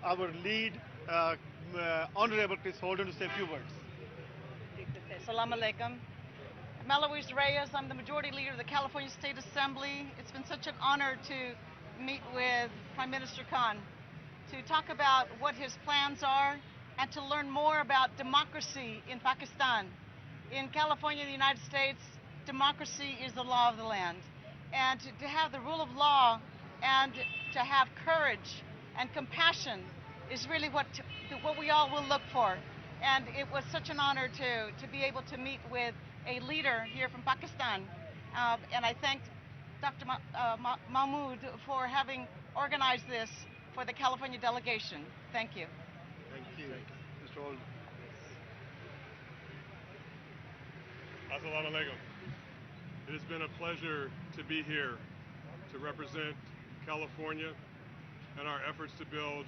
our lead, Honorable Chris Holden, to say a few words. Assalamu alaikum. I'm Eloise Reyes. I'm the Majority Leader of the California State Assembly. It's been such an honor to meet with Prime Minister Khan to talk about what his plans are and to learn more about democracy in Pakistan. In California, the United States, democracy is the law of the land. And to have the rule of law and to have courage and compassion is really what we all will look for. And it was such an honor to be able to meet with a leader here from Pakistan. And I thank Dr. Mahmood for having organized this for the California delegation. Thank you. Thank you. Mr. Holden. Assalamu alaikum. It has been a pleasure to be here to represent California and our efforts to build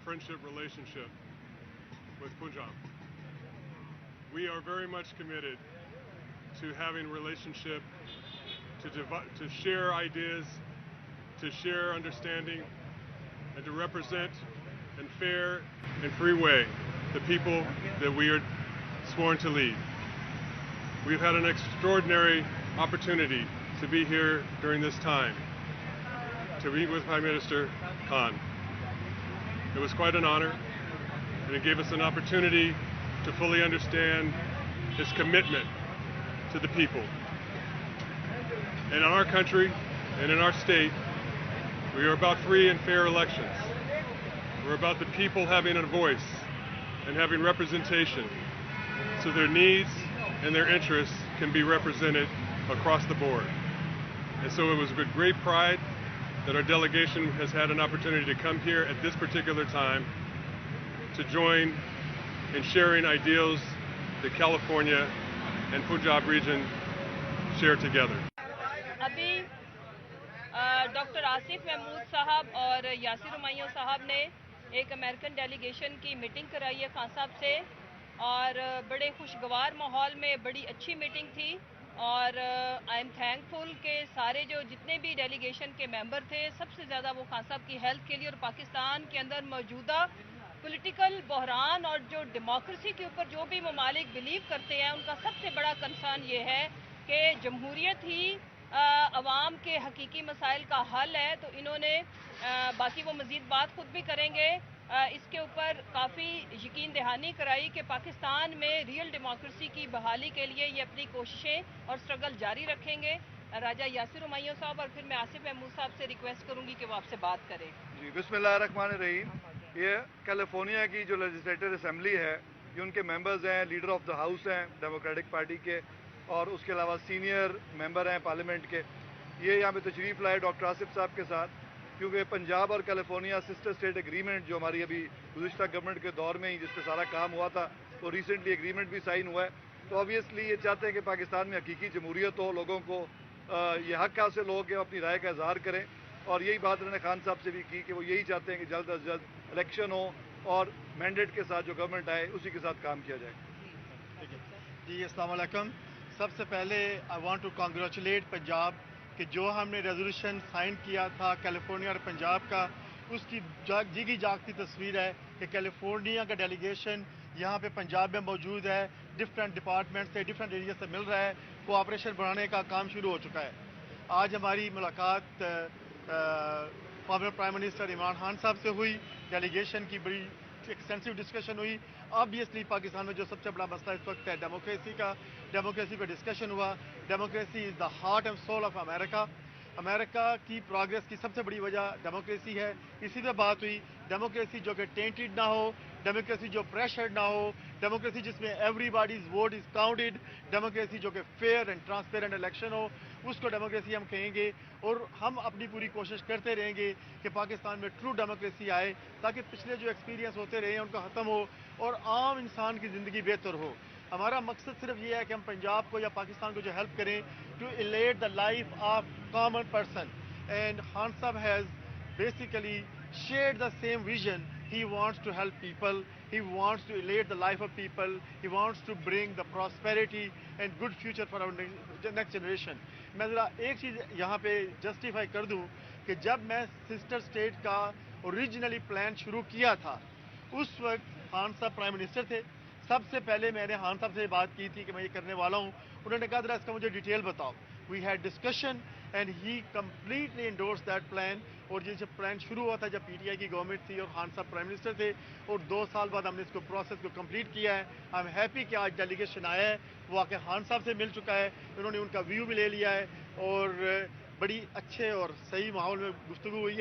friendship relationship with Punjab. We are very much committed to having relationship, to share ideas, to share understanding, and to represent in fair and free way the people that we are sworn to lead. We've had an extraordinary opportunity to be here during this time, to meet with Prime Minister Khan. It was quite an honor, and it gave us an opportunity to fully understand his commitment to the people. And in our country and in our state, we are about free and fair elections. We're about the people having a voice and having representation so their needs and their interests can be represented across the board. And so it was with great pride that our delegation has had an opportunity to come here at this particular time to join in sharing ideals that California and Punjab region share together. अभी doctor Asif Mahmood साहब और यासिर हुमायूं साहब ने एक American delegation की meeting कराई है खान साहब से और बड़े खुशगवार माहौल में बड़ी अच्छी मीटिंग थी और आई एम थैंकफुल कि सारे जो जितने भी डेलीगेशन के मेंबर थे सबसे ज़्यादा वो खान साहब की हेल्थ के लिए और पाकिस्तान के अंदर मौजूदा पॉलिटिकल बहरान और जो डेमोक्रेसी के ऊपर जो भी ममालिक बिलीव करते हैं उनका सबसे बड़ा कंसर्न ये है कि जमहूरियत ही अवाम के हकीकी मसाइल का हल है। तो इन्होंने बाकी वो मज़ीद बात खुद भी करेंगे, इसके ऊपर काफ़ी यकीन दहानी कराई कि पाकिस्तान में रियल डेमोक्रेसी की बहाली के लिए ये अपनी कोशिशें और स्ट्रगल जारी रखेंगे। राजा यासिर हुमायूं साहब और फिर मैं आसिफ महमूद साहब से रिक्वेस्ट करूंगी कि वो आपसे बात करें। जी, बिस्मिल्लाहिर्रहमानिर्रहीम। ये कैलिफोर्निया की जो लेजिस्लेटिव असेंबली है, ये उनके मेंबर्स हैं, लीडर ऑफ द हाउस हैं डेमोक्रेटिक पार्टी के, और उसके अलावा सीनियर मेंबर हैं पार्लियामेंट के। ये यहाँ पे तशरीफ़ लाए डॉक्टर आसिफ साहब के साथ, क्योंकि पंजाब और कैलिफोर्निया सिस्टर स्टेट एग्रीमेंट जो हमारी अभी गुज़िश्ता गवर्नमेंट के दौर में ही जिस पे सारा काम हुआ था, वो रिसेंटली एग्रीमेंट भी साइन हुआ है। तो ऑब्वियसली ये चाहते हैं कि पाकिस्तान में हकीकी जमहूरियत हो, लोगों को ये हक हासिल हो कि अपनी राय का इजहार करें, और यही बात उन्होंने खान साहब से भी की कि वो यही चाहते हैं कि जल्द अज जल्द इलेक्शन हो और मैंडेट के साथ जो गवर्नमेंट आए उसी के साथ काम किया जाए। जी, अस्सलाम वालेकुम। सबसे पहले I want to congratulate Punjab कि जो हमने रेजोल्यूशन साइन किया था कैलिफोर्निया और पंजाब का, उसकी जीगी जागती तस्वीर है कि कैलिफोर्निया का डेलीगेशन यहाँ पे पंजाब में मौजूद है, डिफरेंट डिपार्टमेंट से डिफरेंट एरिया से मिल रहा है, कोऑपरेशन बढ़ाने का काम शुरू हो चुका है। आज हमारी मुलाकात former prime minister Imran Khan साहब से हुई, डेलीगेशन की बड़ी एक्सटेंसिव डिस्कशन हुई। ऑब्वियसली पाकिस्तान में जो सबसे बड़ा मसला इस वक्त है डेमोक्रेसी का, डेमोक्रेसी पर डिस्कशन हुआ। Democracy is the heart and soul of America. America की प्रोग्रेस की सबसे बड़ी वजह डेमोक्रेसी है। इसी पे बात हुई, डेमोक्रेसी जो कि टेंटेड ना हो, डेमोक्रेसी जो प्रेशर ना हो, डेमोक्रेसी जिसमें everybody's vote is counted, democracy जो कि फेयर एंड ट्रांसपेरेंट इलेक्शन हो, उसको डेमोक्रेसी हम कहेंगे। और हम अपनी पूरी कोशिश करते रहेंगे कि पाकिस्तान में ट्रू डेमोक्रेसी आए, ताकि पिछले जो एक्सपीरियंस होते रहे हैं उनका ख़त्म हो और आम इंसान की ज़िंदगी बेहतर हो। हमारा मकसद सिर्फ ये है कि हम पंजाब को या पाकिस्तान को जो हेल्प करें to elate the life of common person, and Khan sahab has basically shared the same vision. He wants to help people, he wants to elevate the life of people, he wants to bring the prosperity and good future for our next generation. मैं ज़रा एक चीज़ यहाँ पे justify कर दूँ कि जब मैं सिस्टर स्टेट का اوریجنلی پلان شروع کیا تھا اس وقت خان صاحب پرائم منسٹر تھے. سب سے پہلے میں نے خان صاحب سے بات کی تھی کہ میں یہ کرنے والا ہوں. انہوں نے کہا ذرا اس کا مجھے ڈیٹیل بتاؤ. We had discussion and he completely endorse that plan. اور یہ جب پلان شروع ہوا تھا جب پی ٹی آئی کی گورنمنٹ تھی اور خان صاحب پرائم منسٹر تھے, اور 2 سال بعد ہم نے اس کو پروسیس کو کمپلیٹ کیا ہے. آئی ایم ہیپی کہ آج ڈیلیگیشن آیا ہے, وہ آ کے خان صاحب سے مل چکا ہے, انہوں نے ان کا ویو بھی لے لیا ہے, اور بڑی اچھے اور صحیح ماحول میں گفتگو ہوئی ہے.